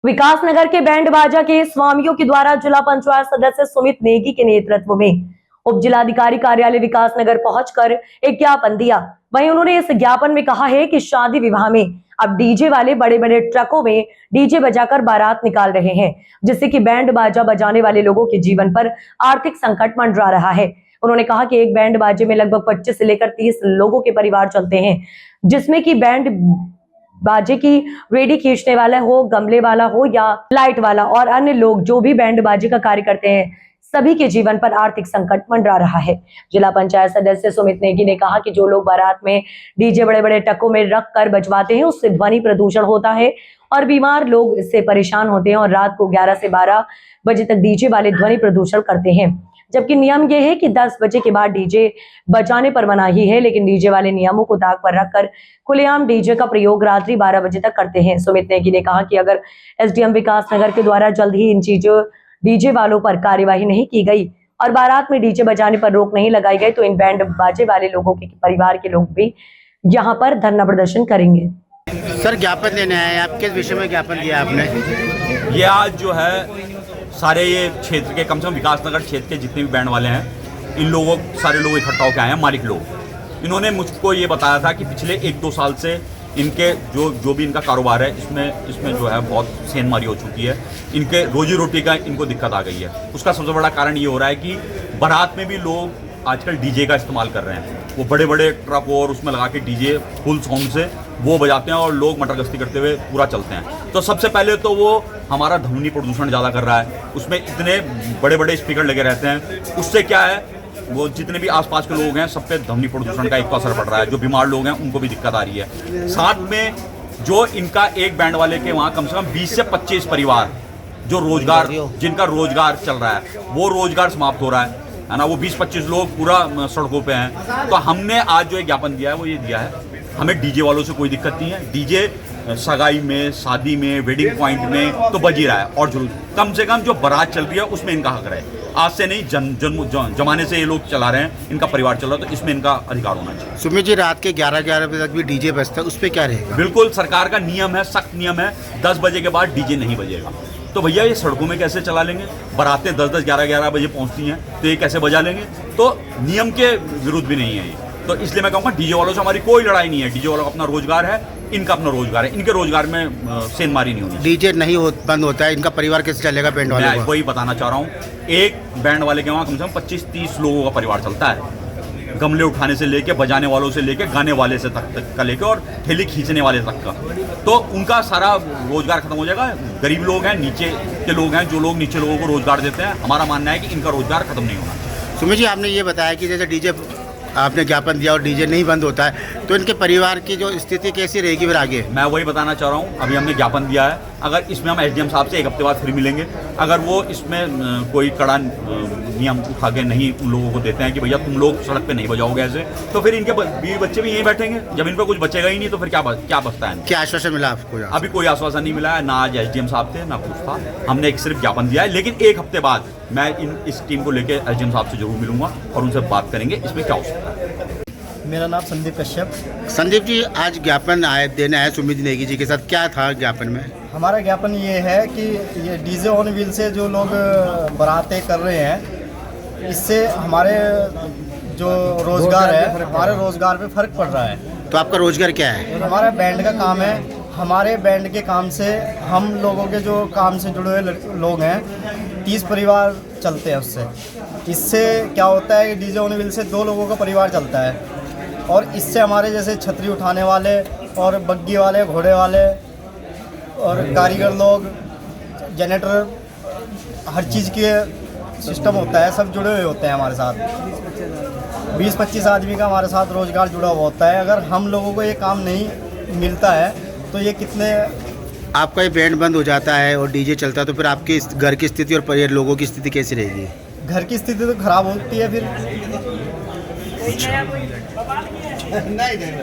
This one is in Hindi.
विकासनगर के बैंड बाजा के स्वामियों के द्वारा जिला पंचायत सदस्य सुमित नेगी के नेतृत्व में उप जिलाधिकारी कार्यालय विकासनगर पहुंचकर एक ज्ञापन दिया। वहीं उन्होंने इस ज्ञापन में कहा है कि शादी विवाह में अब डीजे वाले बड़े बड़े ट्रकों में डीजे बजाकर बारात निकाल रहे हैं, जिससे कि बैंड बाजा बजाने वाले लोगों के जीवन पर आर्थिक संकट मंडरा रहा है। उन्होंने कहा कि एक बैंड बाजे में लगभग 25 से लेकर 30 लोगों के परिवार चलते हैं, जिसमें कि बैंड बाजे की रेडी खींचने वाला हो, गमले वाला हो या लाइट वाला और अन्य लोग जो भी बैंड बाजे का कार्य करते हैं, सभी के जीवन पर आर्थिक संकट मंडरा रहा है। जिला पंचायत सदस्य सुमित नेगी ने कहा कि जो लोग बारात में डीजे बड़े बड़े ट्रकों में रख कर बजवाते हैं, उससे ध्वनि प्रदूषण होता है और बीमार लोग इससे परेशान होते हैं और रात को 11 से 12 बजे तक डीजे वाले ध्वनि प्रदूषण करते हैं। जबकि नियम यह है कि 10 बजे के बाद डीजे बजाने पर मनाही है, लेकिन डीजे वाले नियमों को दाग पर रखकर खुलेआम डीजे का प्रयोग रात्रि 12 बजे तक करते हैं। सुमित नेगी ने कहा कि अगर एसडीएम विकासनगर के द्वारा जल्द ही इन चीजों डीजे वालों पर कार्यवाही नहीं की गई और बारात में डीजे बजाने पर रोक नहीं लगाई गई तो इन बैंड बाजे वाले लोगों के परिवार के लोग भी यहाँ पर धरना प्रदर्शन करेंगे। सर, ज्ञापन देने आए आप, किस विषय में ज्ञापन दिया आपने? ये आज जो है सारे ये क्षेत्र के, कम से कम विकासनगर क्षेत्र के जितने भी बैंड वाले हैं, इन लोगों सारे लोग इकट्ठा होकर आए हैं, मालिक लोग। इन्होंने मुझको ये बताया था कि पिछले 1-2 साल से इनके जो भी इनका कारोबार है, इसमें जो है बहुत सेंधमारी हो चुकी है। इनके रोजी रोटी का इनको दिक्कत आ गई है। उसका सबसे बड़ा कारण ये हो रहा है कि बारात में भी लोग आजकल डीजे का इस्तेमाल कर रहे हैं। वो बड़े बड़े ट्रक और उसमें लगा के डीजे फुल साउंड से वो बजाते हैं और लोग मटरगश्ती करते हुए पूरा चलते हैं। तो सबसे पहले तो वो हमारा ध्वनि प्रदूषण ज़्यादा कर रहा है। उसमें इतने बड़े बड़े स्पीकर लगे रहते हैं, उससे क्या है, वो जितने भी आसपास के लोग हैं सब पे ध्वनि प्रदूषण का एक तो असर पड़ रहा है। जो बीमार लोग हैं उनको भी दिक्कत आ रही है। साथ में जो इनका एक बैंड वाले के वहाँ कम से कम 20 से 25 परिवार जो रोजगार, जिनका रोजगार चल रहा है, वो रोजगार समाप्त हो रहा है ना। वो 20-25 लोग पूरा सड़कों पे हैं। तो हमने आज जो एक ज्ञापन दिया है वो ये दिया है, हमें डीजे वालों से कोई दिक्कत नहीं है। डीजे सगाई में, शादी में, वेडिंग पॉइंट में तो बज ही रहा है और जुलूस, कम से कम जो बारात चल रही है उसमें इनका हक रहे। आज से नहीं, जमाने से ये लोग चला रहे हैं, इनका परिवार चल रहा है, तो इसमें इनका अधिकार होना चाहिए। सुमित जी, रात के 11 बजे तक भी डीजे बजता है, उस पर क्या रहेगा? बिल्कुल, सरकार का नियम है, सख्त नियम है, 10 बजे के बाद डीजे नहीं बजेगा। तो भैया ये सड़कों में कैसे चला लेंगे? बारातें 10-10, 11-11 बजे पहुंचती हैं, तो ये कैसे बजा लेंगे? तो नियम के विरुद्ध भी नहीं है ये। तो इसलिए मैं कहूँगा डीजे वालों से हमारी कोई लड़ाई नहीं है। डीजे वालों का अपना रोजगार है, इनका अपना रोजगार है, इनके रोजगार में सेंधमारी नहीं होनी। डीजे नहीं बंद होता है, इनका परिवार कैसे चलेगा? बैंड वाले मैं वही बताना चाह रहा हूँ। एक बैंड वाले के वहाँ कम से कम 25-30 लोगों का परिवार चलता है। गमले उठाने से लेके, बजाने वालों से लेके, गाने वाले से तक का लेके और ठेली खींचने वाले तक का, तो उनका सारा रोजगार खत्म हो जाएगा। गरीब लोग हैं, नीचे के लोग हैं, जो लोग नीचे लोगों को रोजगार देते हैं, हमारा मानना है कि इनका रोजगार खत्म नहीं होना। सुमित जी, आपने ये बताया कि जैसे डीजे आपने ज्ञापन दिया और डीजे नहीं बंद होता है, तो इनके परिवार की जो स्थिति कैसी रहेगी फिर आगे? मैं वही बताना चाह रहा हूँ। अभी हमने ज्ञापन दिया है, अगर इसमें हम एसडीएम साहब से 1 हफ्ते बाद फिर मिलेंगे। अगर वो इसमें कोई कड़ा नियम उठा के नहीं उन लोगों को देते हैं कि भैया तुम लोग सड़क पे नहीं बजाओगे ऐसे, तो फिर इनके बीवी बच्चे भी यहीं बैठेंगे। जब इन पर कुछ बचेगा ही नहीं तो फिर क्या बचता है? क्या आश्वासन मिला आपको? अभी कोई आश्वासन नहीं मिला है, ना आज एसडीएम साहब थे ना कुछ था। हमने एक सिर्फ ज्ञापन दिया है, लेकिन 1 हफ्ते बाद मैं इस टीम को लेकर एसडीएम साहब से जरूर मिलूंगा और उनसे बात करेंगे इसमें क्या हो सकता है। मेरा नाम संदीप कश्यप। संदीप जी, आज ज्ञापन देना है सुमित नेगी जी के साथ, क्या था ज्ञापन में? हमारा ज्ञापन ये है कि ये डीजे ऑन व्हील से जो लोग बारातें कर रहे हैं, इससे हमारे जो रोज़गार है, हमारे रोज़गार पे फ़र्क पड़ रहा है। तो आपका रोज़गार क्या है? हमारा बैंड का काम है। हमारे बैंड के काम से हम लोगों के जो काम से जुड़े हुए लोग हैं, 30 परिवार चलते हैं उससे। इससे क्या होता है कि डीजे ऑन व्हील से 2 लोगों का परिवार चलता है और इससे हमारे जैसे छतरी उठाने वाले और बग्गी वाले, घोड़े वाले और कारीगर लोग, जनरेटर, हर चीज़ के सिस्टम होता है, सब जुड़े हुए होते हैं हमारे साथ। 20-25 आदमी का हमारे साथ रोज़गार जुड़ा हुआ होता है। अगर हम लोगों को ये काम नहीं मिलता है तो ये कितने, आपका ये बैंड बंद हो जाता है और डीजे चलता है, तो फिर आपके घर की स्थिति और परिवार लोगों की स्थिति कैसी रहेगी? घर की स्थिति तो खराब होती है फिर।